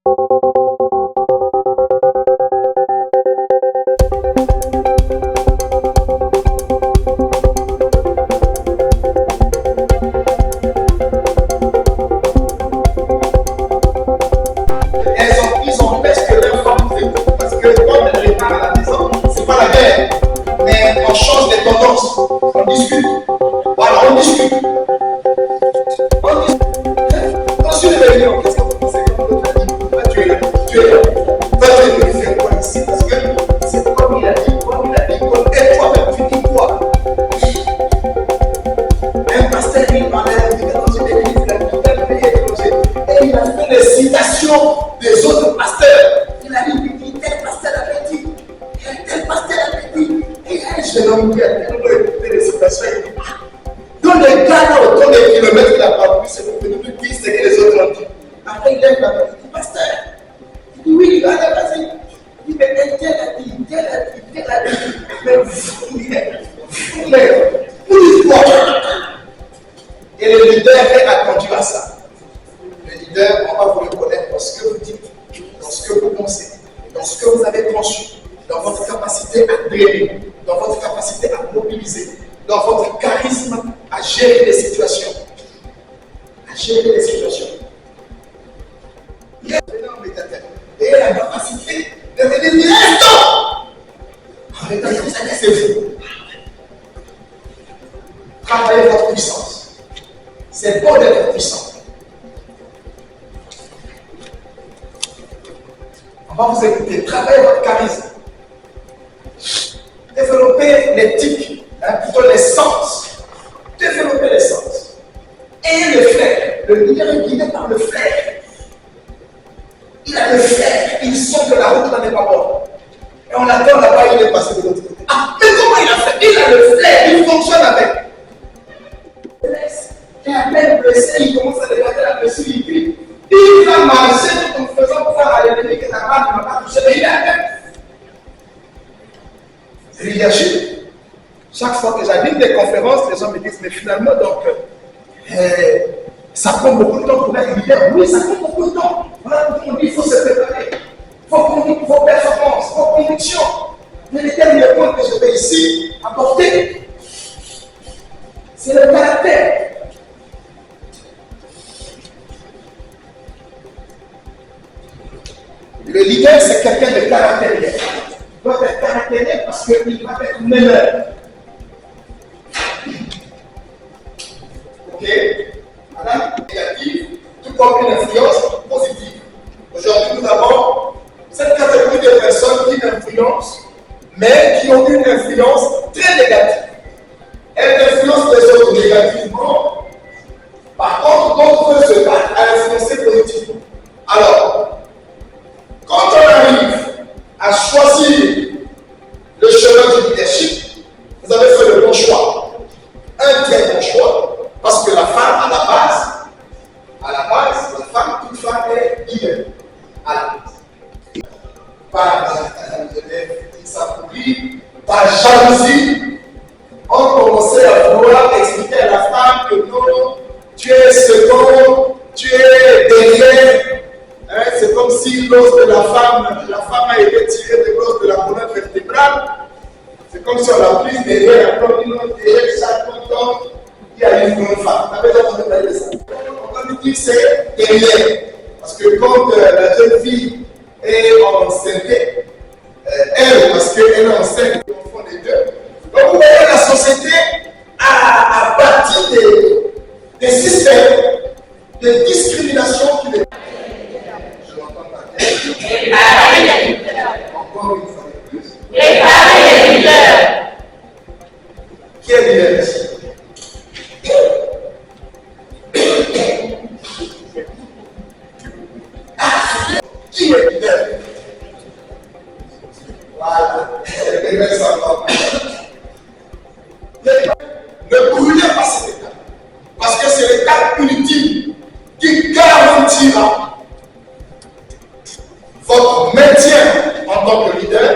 Ils empêchent que leurs femmes nous écoutent. Parce que quand elles réparent à la maison, c'est pas la guerre. Mais on change des tendances. On discute. Voilà, on discute. On discute. Dans une réunion, qu'est-ce que vous pensez quand l'autre a dit? Toi, tu es là. Tu es là. Toi, tu es venu faire quoi ici? Parce que c'est comme il a dit, comme il a dit, comme et toi-même, tu dis quoi? Un pasteur, il parlait dans une église, il a tout un pays étranger. Et il a fait des citations des autres pasteurs. Il a dit, tel pasteur avait dit, tel pasteur avait dit. Et un jeune homme qui a tellement écouté les citations, il dit, dans les gars là, autant de kilomètres qu'il a parcouru, c'est pour venir lui dire ce que les autres ont dit. Après, il lève la main, il dit, pasteur. Il dit, oui, allez, vas-y. Il dit, mais tel a dit, tel a dit, tel a dit. Mais vous dites quoi? Et le leader est attendu à ça. Le leader, on va vous reconnaître dans ce que vous dites, dans ce que vous pensez, dans ce que vous avez conçu, dans votre capacité à drainer, dans votre capacité à mobiliser, dans votre charisme à gérer les situations. À gérer les situations. Il y a un énorme médiateur. Et la capacité de venir dire stop! Arrêtez comme ça, laissez-vous. Travaillez votre puissance. C'est bon d'être puissant. On va vous écouter. Travaillez votre charisme. Développez l'éthique, plutôt les sens. Développez les sens. Et le flair. Le leader est guidé par le flair. Il a le flair. Il sent que la route n'en est pas bonne. Et on attend là-bas, il est passé de l'autre côté. Ah, mais comment il a fait? Il a le flair. Il fonctionne avec. Et à peine blessé, il commence à regarder la blessure, il crie. Il va marcher tout en faisant croire à l'ennemi que ta balle ne m'a pas touché, mais il est à peine. C'est leadership. Chaque fois que j'anime des conférences, les gens me disent, mais finalement, donc, ça prend beaucoup de temps pour être leader. Oui, ça prend beaucoup de temps. Voilà, on dit, il faut se préparer. Il faut conduire vos performances, vos convictions. Mais le dernier point que je vais ici apporter, c'est le caractère. Le leader, c'est quelqu'un de caractériel. Il doit être caractériel parce qu'il va être meneur. Ok? Madame, négative, tout comme une influence positive. Aujourd'hui, nous avons cette catégorie de personnes qui influencent, mais qui ont une influence très négative. Elles influencent les autres négativement. Par contre, d'autres se battent à influencer positivement. Alors, quand on arrive à choisir le chemin du leadership, vous avez fait le bon choix. Un très bon choix. Parce que la femme, à la base, la femme, toute femme est leader. À la base. Par s'appuie, par jalousie, on commençait à vouloir expliquer à la femme que non, tu es second, tu es derrière. Hein, c'est comme si l'os de la femme a été tiré de l'os de la colonne vertébrale. C'est comme si on l'a prise derrière, comme une autre derrière chaque homme qui a une bonne femme. On avait déjà entendu parler de ça. On va lui dire que c'est derrière. Parce que quand la jeune fille est enceinte, elle, parce qu'elle est enceinte, au fond des deux. Donc vous voyez, la société a bâti des systèmes de discrimination qui les... Je n'entends pas. Encore une fois de plus. Préparez les leaders. Qui est leader ici? Qui est leader? Voilà. Ne brûlez pas cette étape. Parce que c'est l'étape ultime qui garantira votre maintien en tant que leader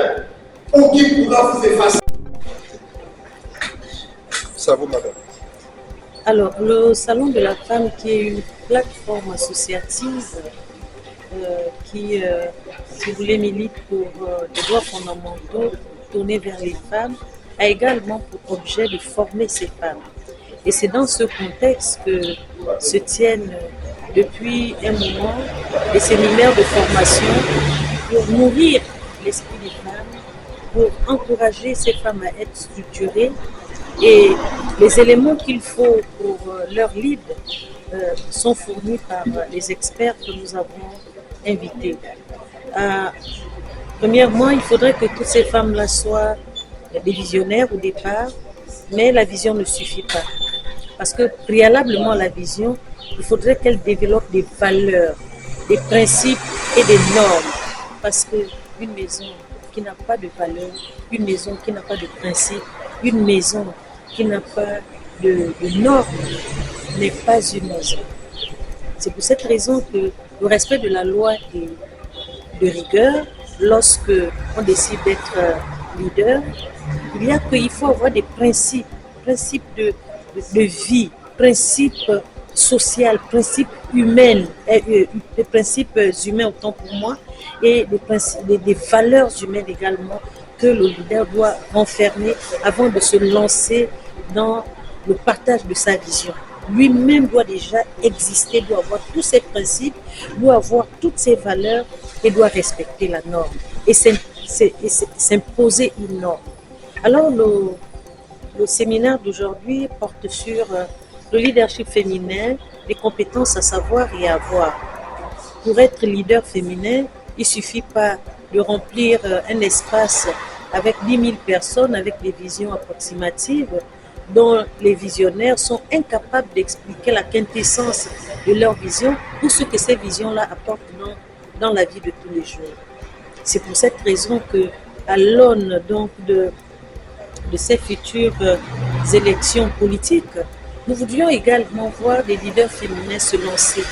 ou qui pourra vous effacer. Ça vous, madame. Alors, le Salon de la Femme, qui est une plateforme associative qui, si vous voulez, milite pour des droits fondamentaux tournés vers les femmes, a également pour objet de former ces femmes. Et c'est dans ce contexte que se tiennent depuis un moment des séminaires de formation pour nourrir l'esprit des femmes, pour encourager ces femmes à être structurées. Et les éléments qu'il faut pour leur lead sont fournis par les experts que nous avons invités. Premièrement, il faudrait que toutes ces femmes-là soient des visionnaires au départ, mais la vision ne suffit pas. Parce que préalablement à la vision, il faudrait qu'elles développent des valeurs, des principes et des normes. Parce qu'une maison qui n'a pas de valeurs, une maison qui n'a pas de principes, une maison qui n'a pas de normes n'est pas une maison. C'est pour cette raison que le respect de la loi est de rigueur. Lorsque on décide d'être leader, il faut avoir des principes de vie, principes sociaux, principes humains, des principes humains autant pour moi, et des valeurs humaines également que le leader doit renfermer avant de se lancer dans le partage de sa vision. Lui-même doit déjà exister, doit avoir tous ses principes, doit avoir toutes ses valeurs et doit respecter la norme et s'imposer une norme. Alors le séminaire d'aujourd'hui porte sur le leadership féminin, les compétences à savoir et à avoir. Pour être leader féminin, il ne suffit pas de remplir un espace avec 10 000 personnes avec des visions approximatives dont les visionnaires sont incapables d'expliquer la quintessence de leur vision ou ce que ces visions-là apportent dans la vie de tous les jours. C'est pour cette raison que, à l'aune donc de ces futures élections politiques, nous voudrions également voir des leaders féminins se lancer.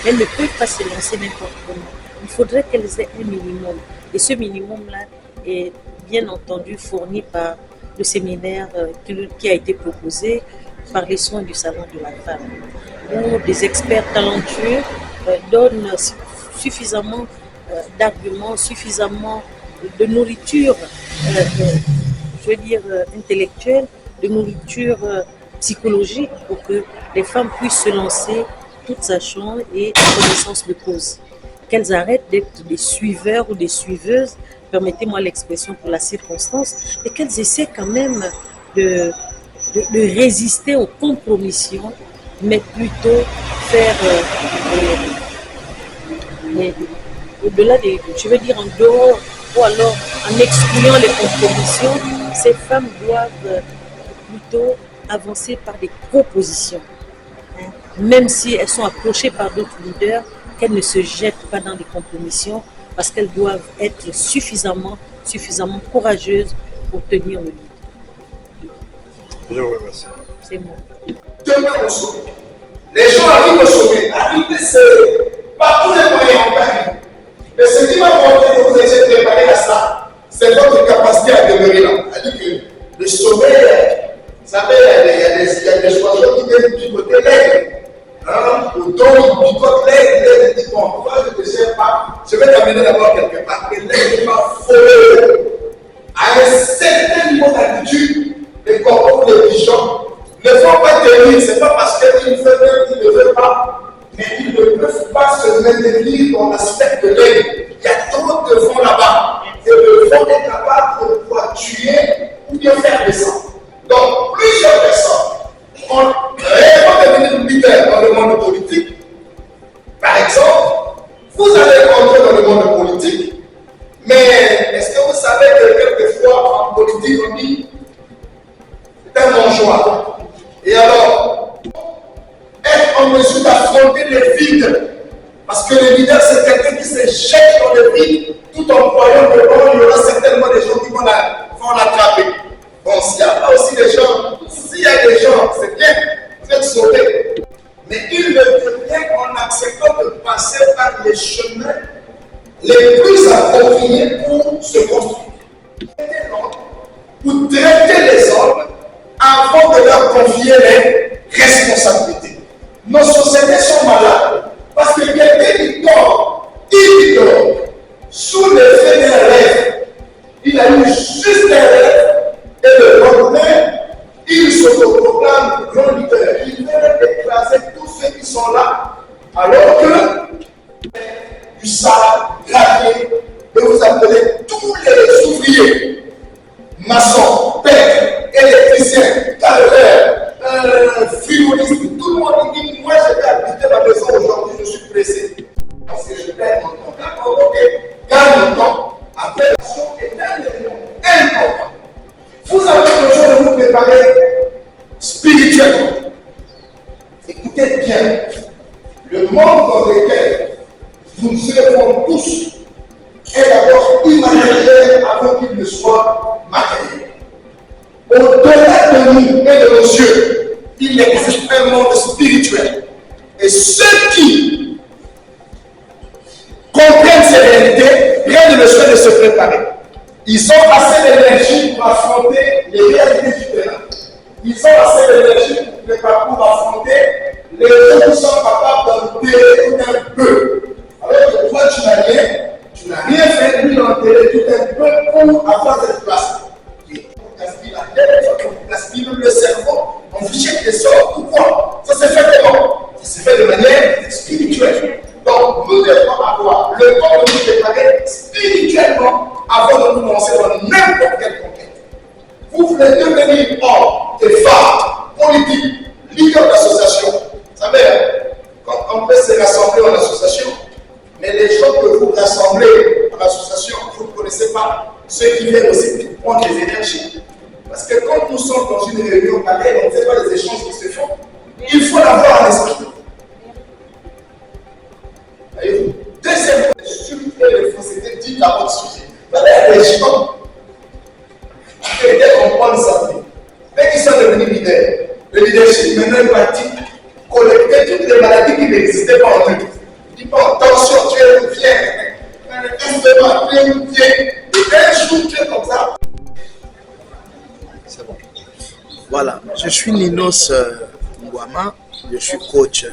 Elles ne peuvent pas se lancer n'importe comment. Il faudrait qu'elles aient un minimum. Et ce minimum-là est bien entendu fourni par le séminaire qui a été proposé par les soins du Salon de la Femme, où des experts talentueux donnent suffisamment d'arguments, suffisamment de nourriture, intellectuelle, de nourriture psychologique pour que les femmes puissent se lancer toutes sachant et en connaissance de cause. Qu'elles arrêtent d'être des suiveurs ou des suiveuses, permettez-moi l'expression pour la circonstance, et qu'elles essaient quand même de résister aux compromissions, mais plutôt faire au-delà en dehors, ou alors en excluant les compromissions, ces femmes doivent plutôt avancer par des propositions. Même si elles sont approchées par d'autres leaders, qu'elles ne se jettent pas dans des compromissions, parce qu'elles doivent être suffisamment courageuses pour tenir le lead. Je vous remercie. C'est moi. Demain au sommet. Les gens arrivent au sommet. Arriver, c'est pas tous les moyens en permis. Mais ce qui m'a montré que vous étiez préparé à ça, c'est votre capacité à demeurer là. C'est-à-dire que le sommet, vous savez, il y a des oiseaux qui viennent du côté l'aigle. Autant il picote l'aigle, il dit bon, toi je ne te sais pas, je vais t'amener d'abord quelque part. Et l'aigle va voler. À un certain niveau d'altitude, les corbeaux, les pigeons ne vont pas tenir. Ce n'est pas parce qu'ils ne veulent pas, mais ils ne peuvent pas se maintenir dans l'aspect de l'aigle. Il y a trop de vent là-bas. Et le vent est capable de pouvoir tuer ou bien faire descendre. Donc, plusieurs personnes ont réellement devenu leaders dans le monde politique. Par exemple, vous allez rentrer dans le monde politique, mais est-ce que vous savez que quelquefois en politique on dit c'est un non-choix. Et alors, être en mesure d'affronter les vides, parce que le leader c'est quelqu'un qui se jette dans le vide tout en croyant que bon, il y aura certainement des gens qui vont l'attraper. Bon, s'il n'y a pas aussi des gens, s'il y a des gens, c'est bien, vous êtes sauvés. Mais il ne peut bien en acceptant de passer par les chemins les plus appropriés pour se construire. Pour traiter les hommes avant de leur confier les responsabilités. Nos sociétés sont malades parce que quelqu'un qui dort il dort sous l'effet d'un rêve. Il a eu juste un rêve et le lendemain, il s'autoproclame grand leader. Il veut écraser tous ceux qui sont là, alors que du sable, gravier, et vous appelez tous les ouvriers, maçons, peintres, électriciens, carreleurs, frigorinistes, tout le monde dit moi je vais habiter ma maison aujourd'hui, je suis pressé. Parce que je perds mon temps. D'accord, ok, gagne mon temps. Après l'action est un élément important. Vous avez besoin de vous préparer spirituellement. Écoutez bien, le monde dans lequel nous serons tous est d'abord immatériel avant qu'il ne soit matériel. Au-delà de nous et de nos yeux, il existe un monde spirituel. Et ceux qui comprennent ces réalités prennent le soin de se préparer. Ils ont assez d'énergie pour affronter les réalités du terrain. Ils ont assez d'énergie pour affronter les gens qui sont capables d'enterrer tout un peu. Alors que toi, tu n'as rien fait, lui d'enterrer tout un peu pour avoir cette place. On gaspille la tête, on gaspille le cerveau, on vous jette des sorts. Pourquoi? Ça s'est fait comment? Ça s'est fait de manière spirituelle. Donc, nous devons avoir le temps de nous préparer spirituellement avant de nous lancer dans n'importe quelle conquête. Vous voulez devenir homme et femme, politique, leader d'association. Vous savez, quand on peut se rassembler en association, mais les gens que vous rassemblez en association, vous ne connaissez pas ceux qui viennent aussi prendre les énergies. Parce que quand nous sommes dans une réunion pareille, on ne sait pas les échanges qui se font. Il faut l'avoir en esprit. Deuxième point, structurer les faussetés dites à votre sujet. Vous avez des gens qui étaient comprendre ça. Dès qu'ils sont devenus leaders, le leadership maintenant est parti collecter toutes les maladies qui n'existaient pas en eux. Il dit bon, attention, tu es une vieille, tu es une vieille, et un jour tu es comme ça. C'est bon. Voilà, je suis Ninos Ngwama, je suis coach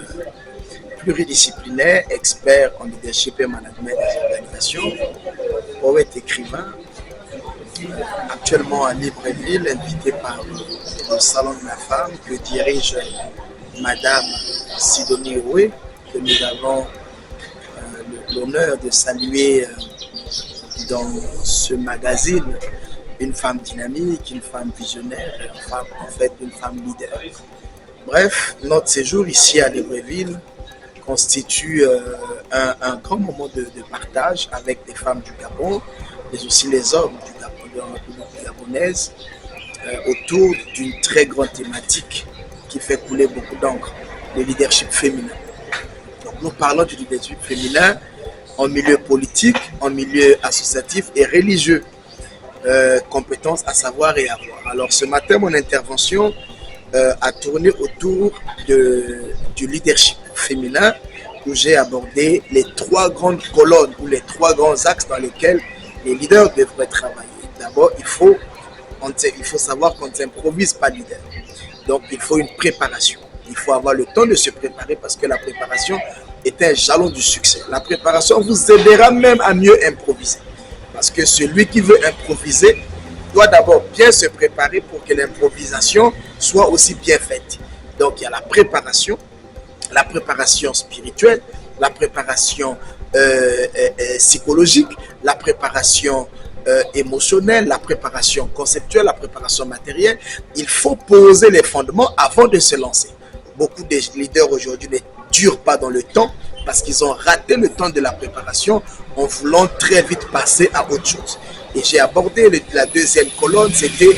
pluridisciplinaire, expert en leadership et management des organisations, poète écrivain, actuellement à Libreville, invité par le Salon de la Femme que dirige Madame Sidonie Oué, que nous avons l'honneur de saluer dans ce magazine, une femme dynamique, une femme visionnaire, une femme leader. Bref, notre séjour ici à Libreville constitue un grand moment de partage avec les femmes du Gabon, mais aussi les hommes du Gabon, de la République gabonaise, autour d'une très grande thématique qui fait couler beaucoup d'encre, le leadership féminin. Donc nous parlons du leadership féminin en milieu politique, en milieu associatif et religieux. Compétences à savoir et avoir. Alors ce matin, mon intervention a tourné autour du leadership féminin, où j'ai abordé les trois grandes colonnes ou les trois grands axes dans lesquels les leaders devraient travailler. D'abord, il faut savoir qu'on ne s'improvise pas leader. Donc il faut une préparation. Il faut avoir le temps de se préparer parce que la préparation est un jalon du succès. La préparation vous aidera même à mieux improviser. Parce que celui qui veut improviser doit d'abord bien se préparer pour que l'improvisation soit aussi bien faite. Donc il y a la préparation spirituelle, la préparation psychologique, la préparation émotionnelle, la préparation conceptuelle, la préparation matérielle. Il faut poser les fondements avant de se lancer. Beaucoup de leaders aujourd'hui ne durent pas dans le temps parce qu'ils ont raté le temps de la préparation en voulant très vite passer à autre chose. Et j'ai abordé la deuxième colonne, c'était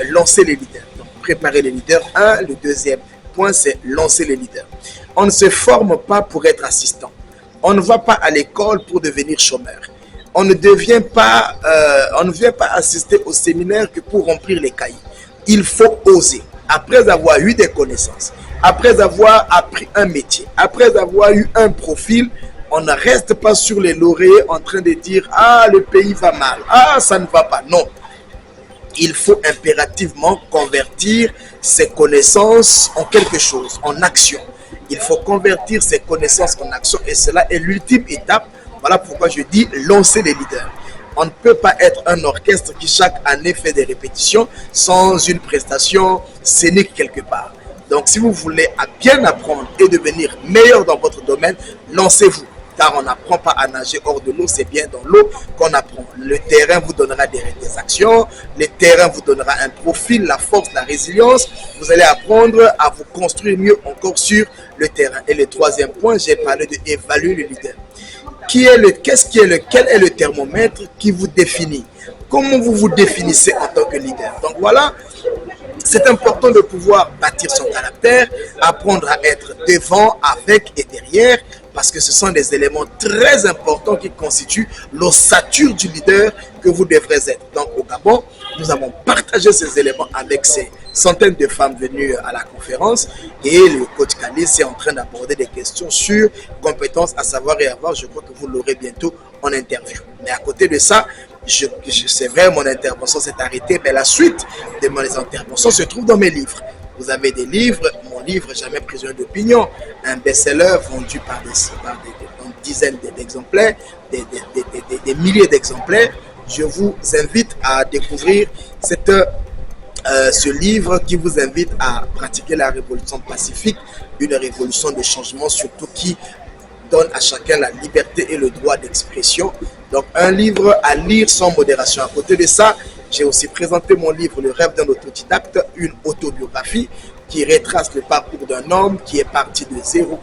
lancer les leaders. Donc préparer les leaders, le deuxième point, c'est lancer les leaders. On ne se forme pas pour être assistant. On ne va pas à l'école pour devenir chômeur. On ne vient pas assister au séminaire que pour remplir les cahiers. Il faut oser. Après avoir eu des connaissances, après avoir appris un métier, après avoir eu un profil, on ne reste pas sur les lauriers en train de dire « Ah, le pays va mal, ah, ça ne va pas ». Non, il faut impérativement convertir ces connaissances en quelque chose, en action. il faut convertir ses connaissances en action et cela est l'ultime étape. Voilà pourquoi je dis lancer les leaders. On ne peut pas être un orchestre qui chaque année fait des répétitions sans une prestation scénique quelque part. Donc si vous voulez bien apprendre et devenir meilleur dans votre domaine, lancez-vous. Car on n'apprend pas à nager hors de l'eau, c'est bien dans l'eau qu'on apprend. Le terrain vous donnera des actions, le terrain vous donnera un profil, la force, la résilience. Vous allez apprendre à vous construire mieux encore sur le terrain. Et le troisième point, j'ai parlé d'évaluer le leader. Quel est le thermomètre qui vous définit? Comment vous vous définissez en tant que leader? Donc voilà, c'est important de pouvoir bâtir son caractère, apprendre à être devant, avec et derrière, parce que ce sont des éléments très importants qui constituent l'ossature du leader que vous devrez être. Donc au Gabon, nous avons partagé ces éléments avec ces centaines de femmes venues à la conférence et le coach Kalis est en train d'aborder des questions sur compétences à savoir et avoir. Je crois que vous l'aurez bientôt en interview. Mais à côté de ça, c'est vrai, mon intervention s'est arrêtée, mais la suite de mes interventions se trouve dans mes livres. Vous avez des livres, mon livre Jamais prisonnier d'opinion, un best-seller vendu par des dizaines d'exemplaires, des milliers d'exemplaires. Je vous invite à découvrir ce livre qui vous invite à pratiquer la révolution pacifique, une révolution de changement surtout qui donne à chacun la liberté et le droit d'expression. Donc un livre à lire sans modération. À côté de ça, j'ai aussi présenté mon livre Le rêve d'un autodidacte, une autobiographie qui retrace le parcours d'un homme qui est parti de zéro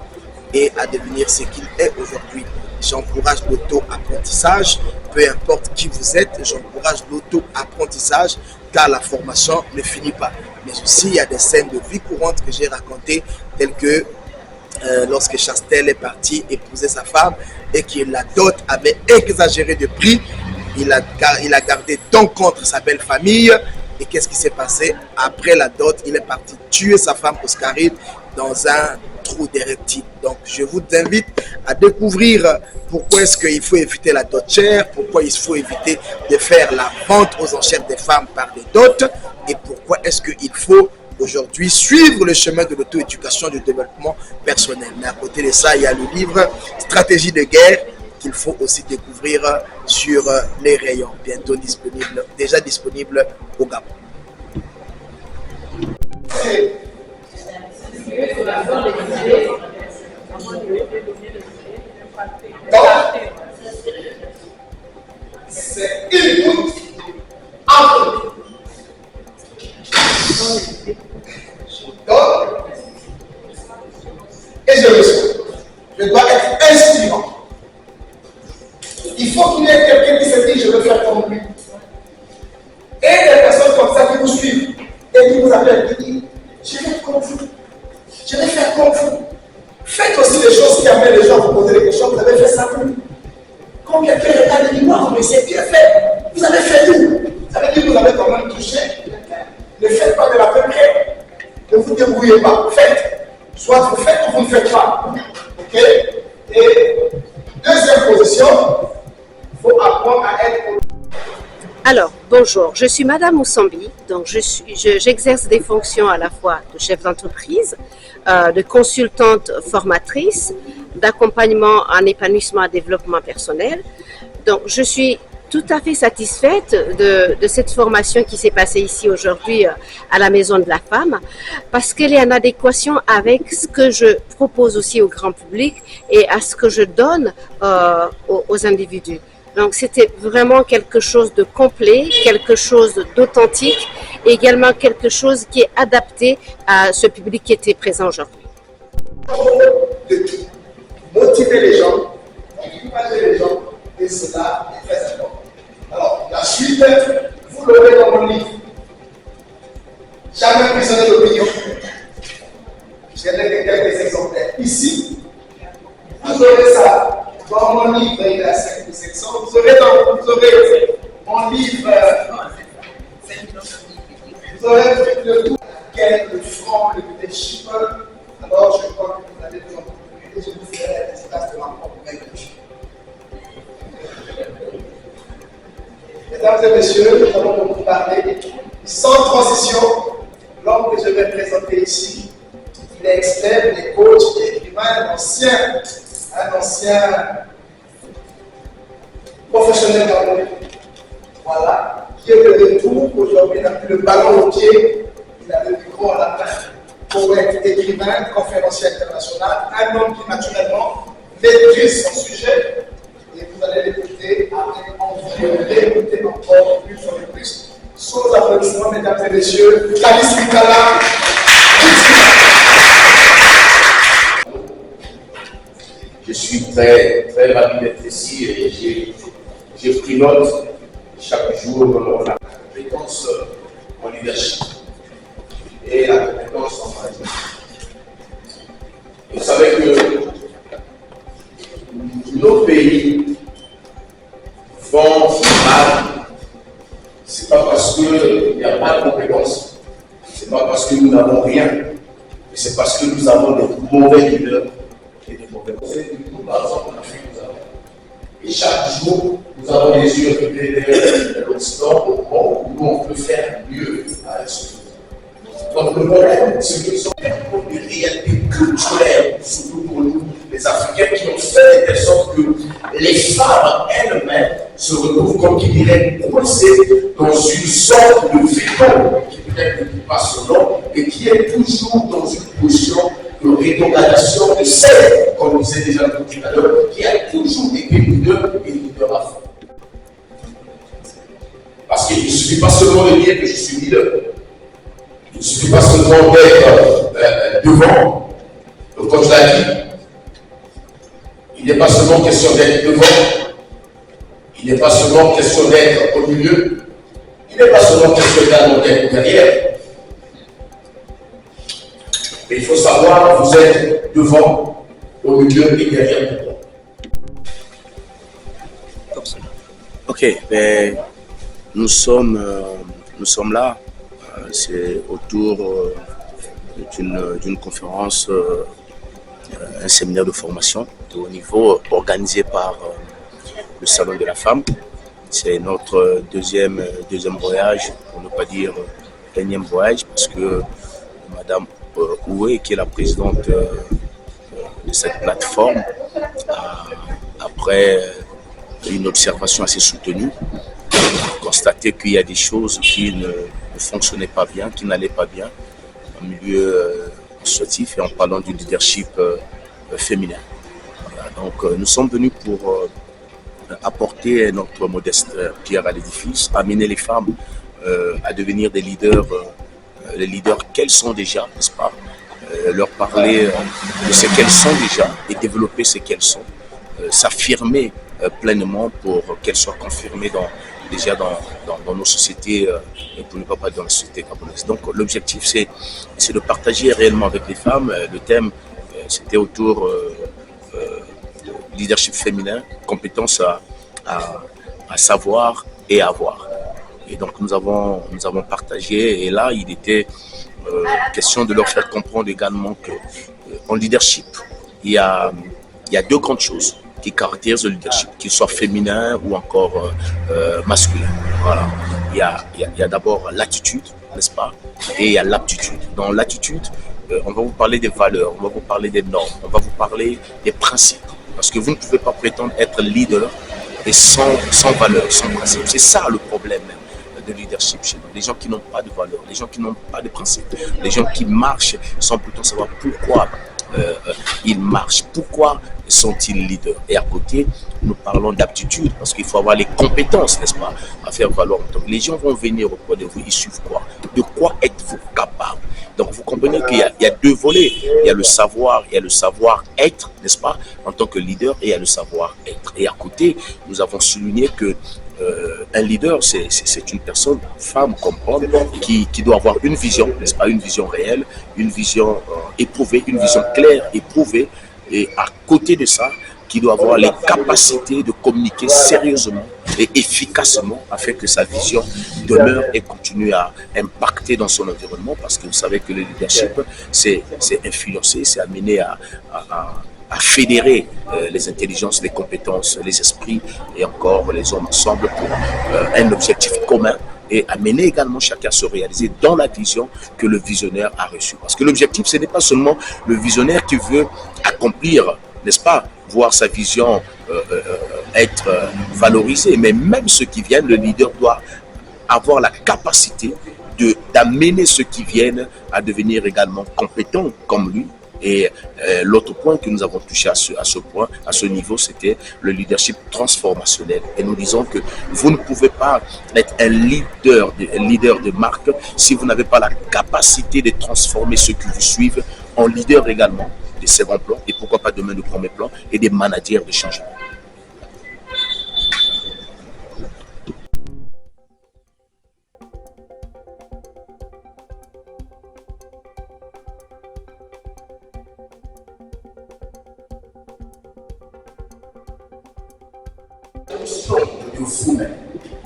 et à devenir ce qu'il est aujourd'hui. J'encourage l'auto-apprentissage, peu importe qui vous êtes, j'encourage l'auto-apprentissage car la formation ne finit pas. Mais aussi, il y a des scènes de vie courante que j'ai racontées, telles que lorsque Chastel est parti épouser sa femme et que la dot avait exagéré de prix, il a gardé donc contre sa belle famille. Et qu'est-ce qui s'est passé? Après la dot, il est parti tuer sa femme Oscarine dans un trou des reptiles. Donc je vous invite à découvrir pourquoi est-ce qu'il faut éviter la dot chère, pourquoi il faut éviter de faire la vente aux enchères des femmes par des dots et pourquoi est-ce qu'il faut aujourd'hui suivre le chemin de l'auto-éducation, du développement personnel. Mais à côté de ça, il y a le livre Stratégie de guerre qu'il faut aussi découvrir sur les rayons, bientôt disponible, déjà disponible au Gabon. C'est une goutte entre je donne et je reçois. Je dois être inspirant. Il faut qu'il y ait quelqu'un qui se dit je veux faire comme lui. Et des personnes comme ça qui vous suivent et qui vous appellent, qui disent je vais être comme vous. Je vais faire comme vous. Faites aussi des choses qui amènent les gens à vous poser des questions. Vous avez fait ça pour nous. Quand quelqu'un regarde et dit non, mais c'est bien fait. Vous avez fait où? Ça veut dire que vous avez quand même touché. Ne faites pas de la peuplée. Ne vous débrouillez pas. Faites. Soit vous faites ou vous ne faites pas. Ok? Et deuxième position, il faut apprendre à être. Alors, bonjour, je suis Madame Moussambi, donc j'exerce des fonctions à la fois de chef d'entreprise, de consultante formatrice, d'accompagnement en épanouissement et développement personnel. Donc, je suis tout à fait satisfaite de cette formation qui s'est passée ici aujourd'hui à la Maison de la Femme, parce qu'elle est en adéquation avec ce que je propose aussi au grand public et à ce que je donne aux individus. Donc c'était vraiment quelque chose de complet, quelque chose d'authentique et également quelque chose qui est adapté à ce public qui était présent aujourd'hui. Motiver les gens, encourager les gens, et cela est très important. Alors, la suite, vous l'aurez dans mon livre. Jamais prisonnier d'opinion. J'ai quelques exemplaires ici. Vous aurez ça. Dans mon livre, il est à 500. Vous aurez mon livre. Vous aurez le tout. Le front, le leadership. Alors, je crois que vous allez vous en occuper. Je vous ferai l'espace de ma propre règle. Mesdames et messieurs, nous allons beaucoup parler. Sans transition, l'homme que je vais présenter ici il est expert, il est coach, il est écrivain, un ancien professionnel dans le monde. Voilà, qui est de retour aujourd'hui, il n'a plus le ballon au pied, il a le micro à la main, poète, écrivain, conférencier international, un homme qui naturellement maîtrise son sujet, et vous allez l'écouter avec envie de l'écouter encore une fois de plus. Sous applaudissements, mesdames et messieurs, Kalis Mikala. Je suis très ravi d'être ici et j'ai pris note chaque jour de la compétence en leadership et la compétence en management. Vous savez que nos pays vont mal. C'est pas parce qu'il n'y a pas de compétences, c'est pas parce que nous n'avons rien, mais c'est parce que nous avons des mauvais leaders et des mauvais conseils. Nous, par exemple, en Afrique, nous avons. Et chaque jour, nous avons les yeux rivés vers l'Occident au moment où on peut faire mieux à ce niveau. Donc le problème, c'est que ce sont des réalités culturelles, surtout pour nous, les Africains, qui ont fait de telle sorte que les femmes elles-mêmes se retrouvent, comme qui dirait, coincées dans une sorte de veto, qui peut-être ne dit pas son nom, et qui est toujours dans une position de rétrogradation de celle, comme disait déjà tout à l'heure, qui a toujours été leader et leader à fond. Parce qu'il ne suffit pas seulement de dire que je suis leader. Il ne suffit pas seulement d'être devant. Donc, comme je l'ai dit, il n'est pas seulement question d'être devant. Il n'est pas seulement question d'être au milieu. Il n'est pas seulement question d'être derrière. Mais il faut savoir, vous êtes devant, au milieu et derrière pourquoi. Ok, ben, nous sommes là. C'est autour d'une conférence, un séminaire de formation de haut niveau organisé par le Salon de la Femme. C'est notre deuxième voyage, pour ne pas dire énième voyage, parce que Madame Oué, qui est la présidente de cette plateforme, après une observation assez soutenue, a constaté qu'il y a des choses qui ne fonctionnaient pas bien, qui n'allaient pas bien en milieu associatif et en parlant du leadership féminin. Voilà, donc nous sommes venus pour apporter notre modeste pierre à l'édifice, amener les femmes à devenir des leaders, les leaders qu'elles sont déjà, n'est-ce pas, leur parler de ce qu'elles sont déjà et développer ce qu'elles sont, s'affirmer pleinement pour qu'elles soient confirmées déjà dans nos sociétés, et pour ne pas parler dans la société gabonaise. Donc l'objectif c'est de partager réellement avec les femmes. Le thème c'était autour de leadership féminin, compétence à savoir et à avoir. Et donc nous avons partagé, et là il était question de leur faire comprendre également qu'en leadership il y a deux grandes choses qui caractérisent le leadership, qu'il soit féminin ou encore masculin. Voilà. Il y a d'abord l'attitude, n'est-ce pas, et il y a l'aptitude. Dans l'attitude, on va vous parler des valeurs, on va vous parler des normes, on va vous parler des principes. Parce que vous ne pouvez pas prétendre être leader et sans valeurs, sans principes. C'est ça le problème même de leadership chez nous. Les gens qui n'ont pas de valeurs, les gens qui n'ont pas de principes, les gens qui marchent sans pourtant savoir pourquoi ils marchent, pourquoi sont-ils leaders. Et à côté, nous parlons d'aptitude, parce qu'il faut avoir les compétences, n'est-ce pas, à faire valoir. Donc les gens vont venir auprès de vous, ils suivent quoi? De quoi êtes-vous capable? Donc vous comprenez qu'il y a deux volets. Il y a le savoir, il y a le savoir-être, n'est-ce pas, en tant que leader, et il y a le savoir-être. Et à côté, nous avons souligné que un leader, c'est une personne, femme comme homme, qui doit avoir une vision, n'est-ce pas, une vision réelle, une vision éprouvée, une vision claire, éprouvée, et à côté de ça, qui doit avoir les capacités de communiquer sérieusement et efficacement afin que sa vision demeure et continue à impacter dans son environnement, parce que vous savez que le leadership, c'est influencer, c'est amener à fédérer les intelligences, les compétences, les esprits et encore les hommes ensemble pour un objectif commun et amener également chacun à se réaliser dans la vision que le visionnaire a reçue. Parce que l'objectif, ce n'est pas seulement le visionnaire qui veut accomplir, n'est-ce pas, voir sa vision être valorisée, mais même ceux qui viennent, le leader doit avoir la capacité d'amener ceux qui viennent à devenir également compétents comme lui. Et l'autre point que nous avons touché à ce niveau, c'était le leadership transformationnel. Et nous disons que vous ne pouvez pas être un leader de marque si vous n'avez pas la capacité de transformer ceux qui vous suivent en leader également de second plan et pourquoi pas demain de premier plan et des managers de changement.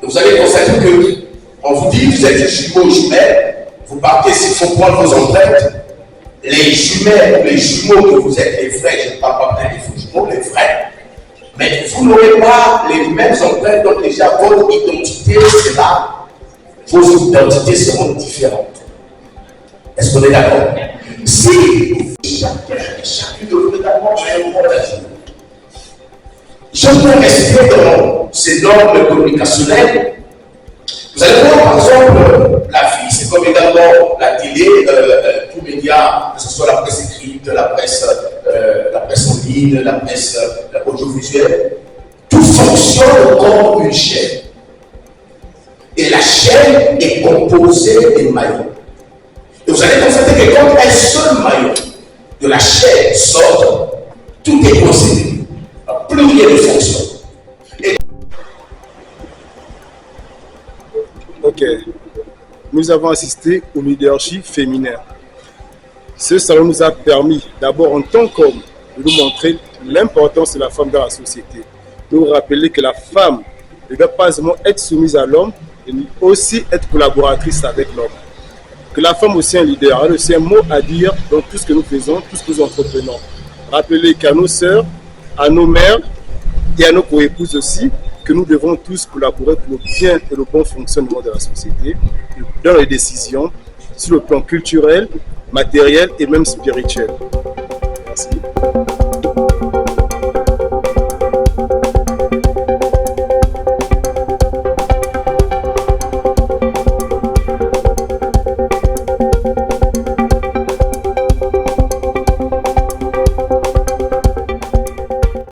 Vous allez constater que on vous dit vous êtes jumeaux jumelles, vous partez s'il faut prendre vos empreintes. Les jumelles ou les jumeaux que vous êtes, les vrais, je ne parle pas bien des faux jumeaux, les vrais, mais vous n'aurez pas les mêmes empreintes, donc déjà votre identité sera, vos identités seront différentes. Est-ce qu'on est d'accord? Si chacun de vous également a un rôle à jouer, je peux rester dans ces normes communicationnelles. Vous allez voir, par exemple, la vie, c'est comme également la télé, tous les médias, que ce soit la presse écrite, la presse en ligne, la presse audiovisuelle. Tout fonctionne comme une chaîne. Et la chaîne est composée des maillons. Et vous allez constater que quand un seul maillon de la chaîne sort, tout est considéré. Plus rien ne fonctionne. Ok. Nous avons assisté au leadership féminin. Ce salon nous a permis, d'abord en tant qu'homme, de nous montrer l'importance de la femme dans la société. De nous rappeler que la femme ne doit pas seulement être soumise à l'homme, mais aussi être collaboratrice avec l'homme. Que la femme aussi est un leader, elle a aussi un mot à dire dans tout ce que nous faisons, tout ce que nous entreprenons. Rappeler qu'à nos sœurs, à nos mères et à nos co-épouses aussi, que nous devons tous collaborer pour le bien et le bon fonctionnement de la société, dans les décisions, sur le plan culturel, matériel et même spirituel. Merci.